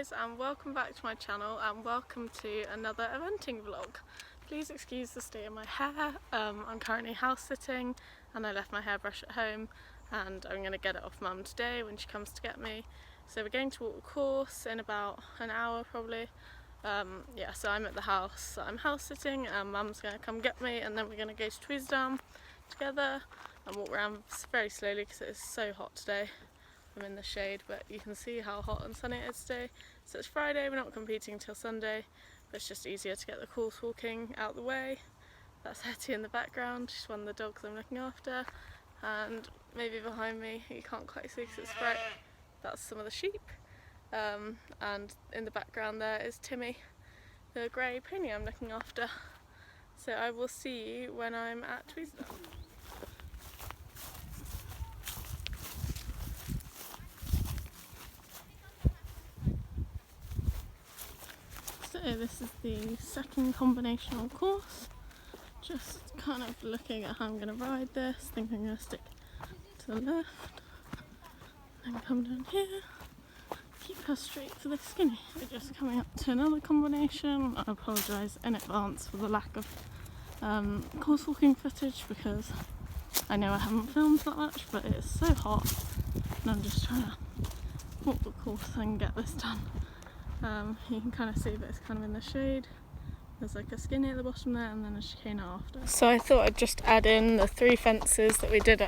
guys, and welcome back to my channel, and welcome to another eventing vlog. Please excuse the state of my hair. I'm currently house sitting and I left my hairbrush at home, and I'm going to get it off Mum today when she comes to get me. So we're going to walk the course in about an hour probably. So I'm at the house, I'm house sitting and Mum's going to come get me, and then we're going to go to Tweseldown together and walk around very slowly because it is so hot today. I'm in the shade, but you can see how hot and sunny it is today. So it's Friday, we're not competing till Sunday, but it's just easier to get the course walking out the way. That's Hetty in the background, she's one of the dogs I'm looking after, and maybe behind me, you can't quite see because it's bright, that's some of the sheep. And in the background there is Timmy, the grey pony I'm looking after. So I will see you when I'm at Tweseldown. So this is the second combinational course. Just kind of looking at how I'm going to ride this, thinking I'm going to stick to the left, then come down here, keep her straight for the skinny. We're just coming up to another combination. I apologise in advance for the lack of course walking footage because I know I haven't filmed that much, but it is so hot and I'm just trying to walk the course and get this done. You can kind of see that it's kind of in the shade. There's like a skinny at the bottom there and then a chicane after. So I thought I'd just add in the 4 fences that we did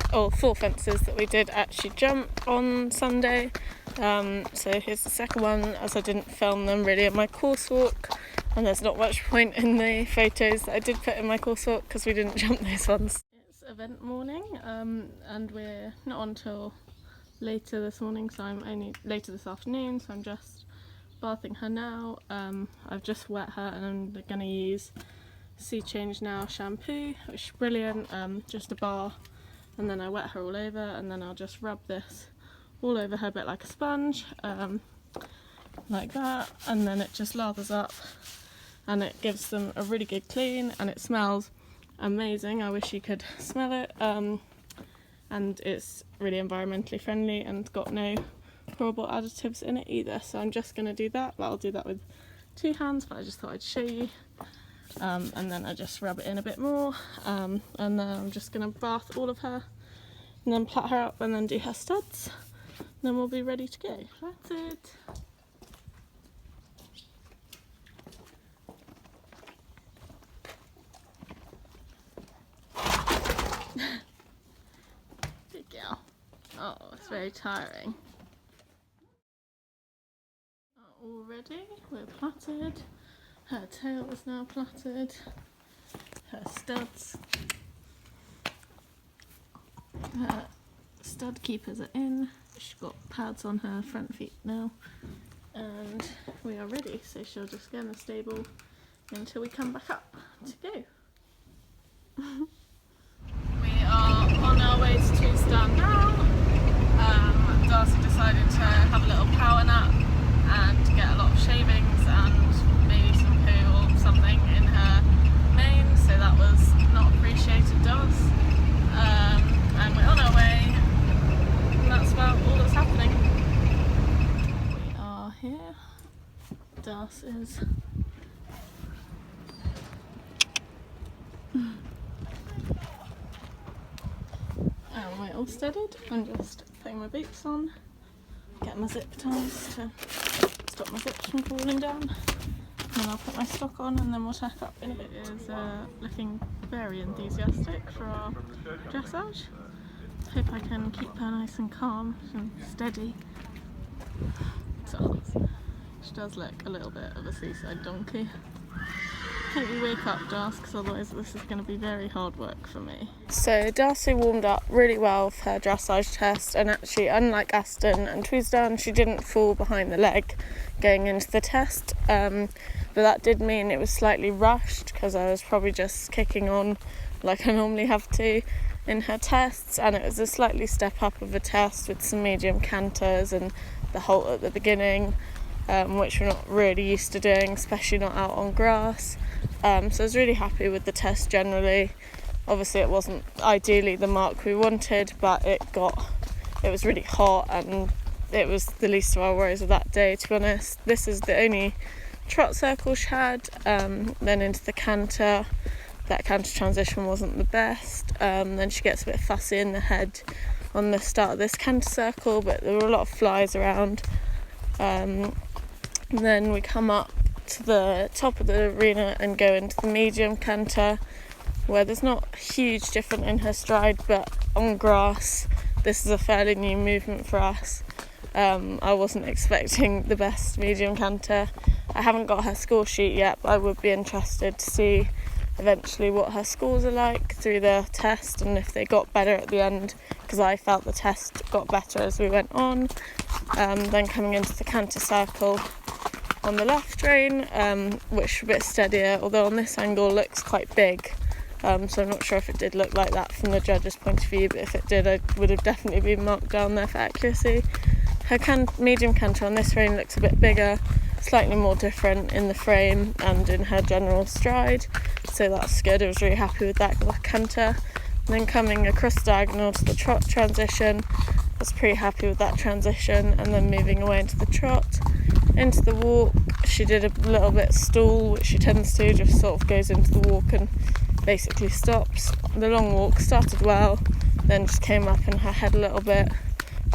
actually jump on Sunday. So here's the second one, as I didn't film them really at my course walk, and there's not much point in the photos that I did put in my course walk because we didn't jump those ones. It's event morning, and we're not on till later this morning, so I'm only later this afternoon, so I'm just bathing her now. I've just wet her and I'm going to use Sea Change Now shampoo, which is brilliant, just a bar, and then I wet her all over, and then I'll just rub this all over her a bit like a sponge, like that, and then it just lathers up and it gives them a really good clean, and it smells amazing. I wish you could smell it, and it's really environmentally friendly and got no horrible additives in it either. So I'm just going to do that, but I'll do that with 2 hands, but I just thought I'd show you. And then I just rub it in a bit more, and then I'm just going to bath all of her and then plait her up and then do her studs, and then we'll be ready to go. That's it. Good girl. Oh, it's very tiring. All ready, we're plaited, her tail is now plaited, her studs, her stud keepers are in, she's got pads on her front feet now, and we are ready, so she'll just go in the stable until we come back up to go. We are on our way to Tweseldown now. Darcy decided to have a little power nap and get a lot of shavings and maybe some poo or something in her mane, so that was not appreciated, Dars. And we're on our way, and that's about all that's happening. We are here. Dars is and we're all steadied. I'm just putting my boots on, get my zip ties to stop my zips from falling down, and then I'll put my stock on and then we'll tack up in a bit. It is looking very enthusiastic for our dressage. Hope I can keep her nice and calm and steady. So, she does look a little bit of a seaside donkey. Hope you wake up, Darcy, because otherwise this is going to be very hard work for me. So Darcy warmed up really well for her dressage test, and actually, unlike Aston and Tweseldown, she didn't fall behind the leg going into the test, but that did mean it was slightly rushed because I was probably just kicking on like I normally have to in her tests, and it was a slightly step up of a test with some medium canters and the halt at the beginning, which we're not really used to doing, especially not out on grass. So I was really happy with the test generally. Obviously it wasn't ideally the mark we wanted, but it was really hot and it was the least of our worries of that day, to be honest. This is the only trot circle she had. Then into the canter. That canter transition wasn't the best. Then she gets a bit fussy in the head on the start of this canter circle, but there were a lot of flies around. And then we come up to the top of the arena and go into the medium canter, where there's not huge difference in her stride, but on grass this is a fairly new movement for us. I wasn't expecting the best medium canter. I haven't got her score sheet yet, but I would be interested to see eventually what her scores are like through the test and if they got better at the end, because I felt the test got better as we went on. Then coming into the canter circle on the left rein, which was a bit steadier, although on this angle looks quite big. So I'm not sure if it did look like that from the judge's point of view, but if it did, I would have definitely been marked down there for accuracy. Her medium canter on this rein looks a bit bigger, slightly more different in the frame and in her general stride, so that's good. I was really happy with that canter. And then coming across diagonal to the trot transition, I was pretty happy with that transition. And then moving away into the trot, into the walk, she did a little bit stall, which she tends to, just sort of goes into the walk and basically stops. The long walk started well, then just came up in her head a little bit.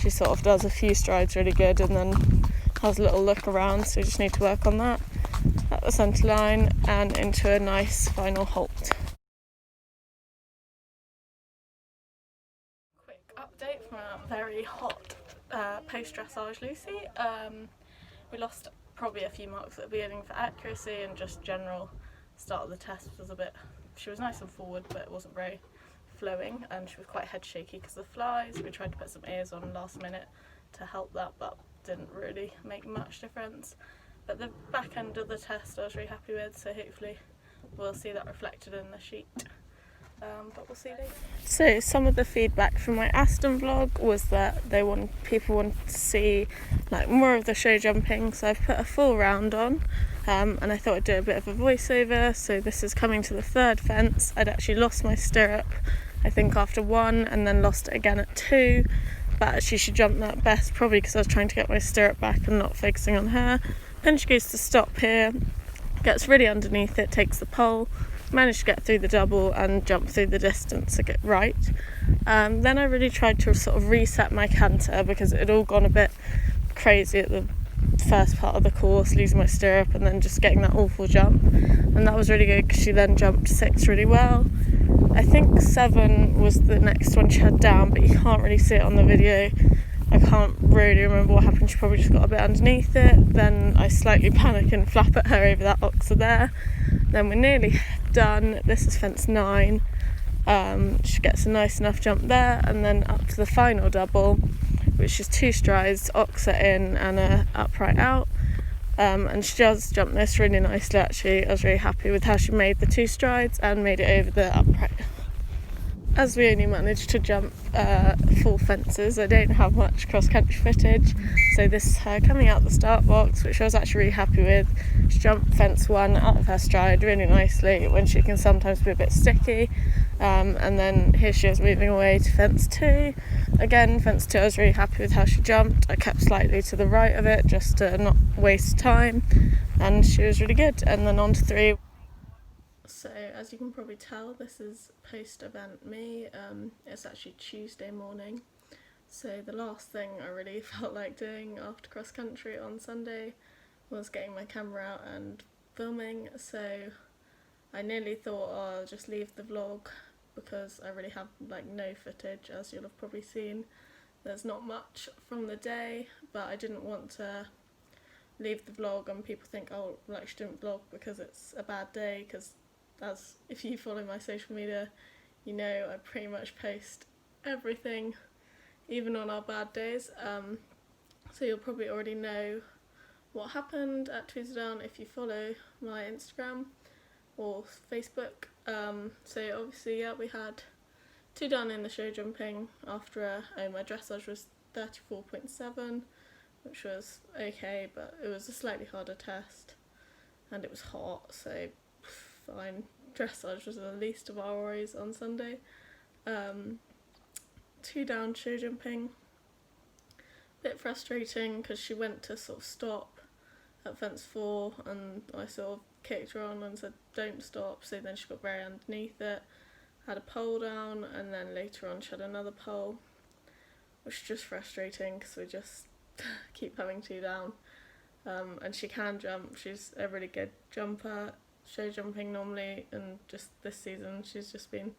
She sort of does a few strides really good and then has a little look around, so we just need to work on that. At the centre line and into a nice final halt. Quick update from a very hot post-dressage Lucy. We lost probably a few marks at the beginning for accuracy, and just general start of the test was a bit, she was nice and forward but it wasn't very flowing, and she was quite head shaky because of the flies. We tried to put some ears on last minute to help that, but didn't really make much difference. But the back end of the test I was really happy with, so hopefully we'll see that reflected in the sheet. But we'll see later. So some of the feedback from my Aston vlog was that people wanted to see like more of the show jumping, so I've put a full round on, and I thought I'd do a bit of a voiceover. So this is coming to the third fence. I'd actually lost my stirrup, I think after 1, and then lost it again at 2. But actually she jumped that best, probably because I was trying to get my stirrup back and not focusing on her. Then she goes to stop here, gets really underneath it, takes the pole, managed to get through the double and jump through the distance to get right. Then I really tried to sort of reset my canter because it had all gone a bit crazy at the first part of the course, losing my stirrup and then just getting that awful jump. And that was really good because she then jumped 6 really well. I think 7 was the next one she had down, but you can't really see it on the video. I can't really remember what happened. She probably just got a bit underneath it. Then I slightly panic and flap at her over that oxer there. Then we're nearly done. This is fence 9. She gets a nice enough jump there, and then up to the final double, which is 2 strides, oxer in and a upright out. And she does jump this really nicely actually. I was really happy with how she made the 2 strides and made it over the upright. As we only managed to jump 4 fences, I don't have much cross-country footage, so this is her coming out the start box, which I was actually really happy with. She jumped fence 1 out of her stride really nicely when she can sometimes be a bit sticky, and then here she is moving away to fence 2. Again, fence 2 I was really happy with how she jumped. I kept slightly to the right of it just to not waste time, and she was really good. And then on to 3. So as you can probably tell, this is post-event me. It's actually Tuesday morning, so the last thing I really felt like doing after cross country on Sunday was getting my camera out and filming, so I nearly thought, oh, I'll just leave the vlog because I really have like no footage, as you'll have probably seen. There's not much from the day, but I didn't want to leave the vlog and people think, oh, like she didn't vlog because it's a bad day, because as if you follow my social media, you know I pretty much post everything, even on our bad days. So you'll probably already know what happened at Tweseldown if you follow my Instagram or Facebook. So obviously, yeah, we had 2 done in the show jumping after my dressage was 34.7, which was okay, but it was a slightly harder test and it was hot, so fine. Dressage was the least of our worries on Sunday. 2 down show jumping bit frustrating because she went to sort of stop at fence 4 and I sort of kicked her on and said don't stop, so then she got very underneath it, had a pole down, and then later on she had another pole, which is just frustrating because we just keep having 2 down. And she can jump, she's a really good jumper, show jumping normally, and just this season she's just been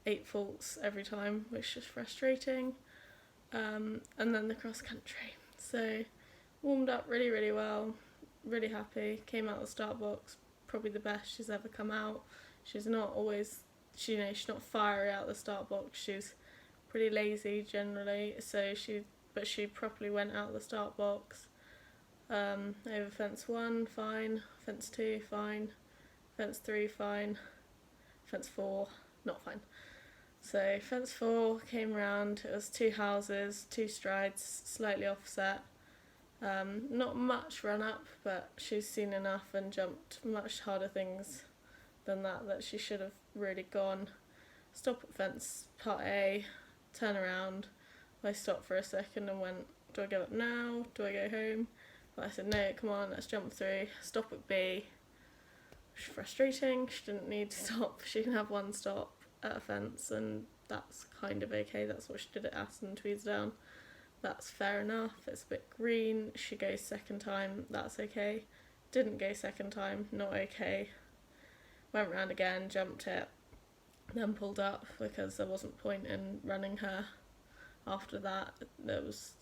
8 faults every time, which is just frustrating. And then the cross country, so warmed up really well, really happy, came out of the start box, probably the best she's ever come out. She's not always, she's not fiery out the start box, she's pretty lazy generally, so she properly went out of the start box. Over fence 1, fine, fence 2, fine, fence 3, fine, fence 4, not fine. So fence 4 came round, it was 2 houses, 2 strides, slightly offset. Not much run up, but she's seen enough and jumped much harder things than that she should have really gone. Stop at fence part A, turn around. I stopped for a second and went, do I give up now? Do I go home? But I said, no, come on, let's jump through. Stop at B. Which is frustrating, she didn't need to stop. She can have 1 stop at a fence and that's kind of okay. That's what she did at Aston Tweseldown. That's fair enough, it's a bit green. She goes second time, that's okay. Didn't go second time, not okay. Went round again, jumped it, then pulled up because there wasn't point in running her after that. It was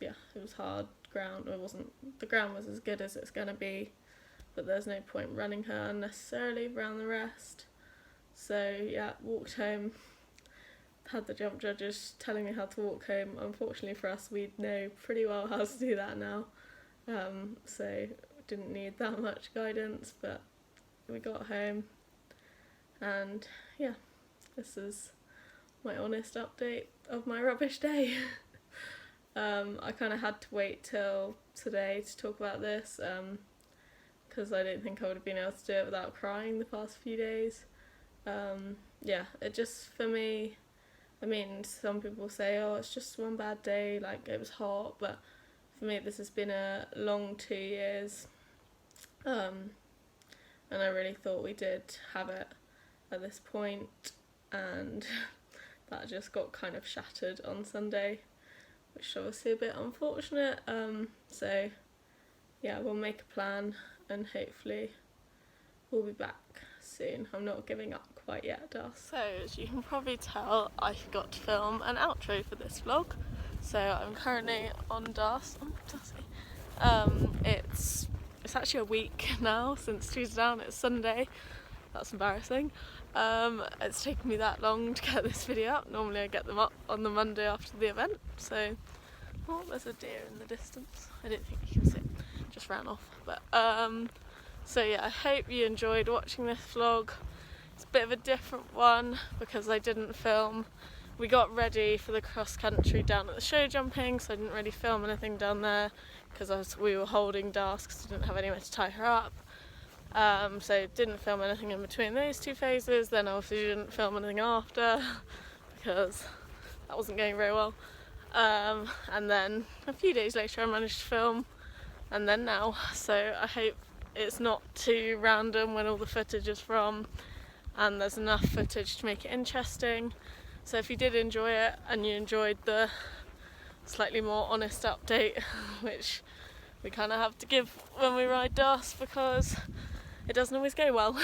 hard ground. The ground was as good as it's going to be, but there's no point running her unnecessarily around the rest. So yeah, walked home, had the jump judges telling me how to walk home. Unfortunately for us, we know pretty well how to do that now, so didn't need that much guidance, but we got home, and yeah, this is my honest update of my rubbish day. I kind of had to wait till today to talk about this because I didn't think I would have been able to do it without crying the past few days. Yeah, it just, for me, I mean, some people say, oh, it's just one bad day, like it was hot, but for me this has been a long 2 years, and I really thought we did have it at this point, and that just got kind of shattered on Sunday, which is obviously a bit unfortunate. So yeah, we'll make a plan and hopefully we'll be back soon. I'm not giving up quite yet, Das. So as you can probably tell, I forgot to film an outro for this vlog, so I'm currently on Das. It's actually a week now since Tweseldown. It's Sunday. That's embarrassing. It's taken me that long to get this video up. Normally I get them up on the Monday after the event. So, oh, there's a deer in the distance. I don't think you can see it. Just ran off. But so yeah, I hope you enjoyed watching this vlog. It's a bit of a different one because I didn't film. We got ready for the cross country down at the show jumping, so I didn't really film anything down there because we were holding Das because we didn't have anywhere to tie her up. So didn't film anything in between those 2 phases. Then obviously didn't film anything after because that wasn't going very well. And then a few days later I managed to film, and then now. So I hope it's not too random when all the footage is from, and there's enough footage to make it interesting. So if you did enjoy it and you enjoyed the slightly more honest update, which we kind of have to give when we ride Das because it doesn't always go well,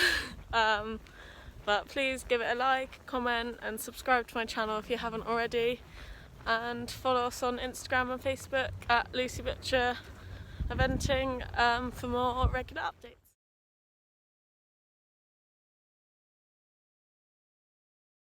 but please give it a like, comment and subscribe to my channel if you haven't already, and follow us on Instagram and Facebook at Lucy Butcher Eventing for more regular updates.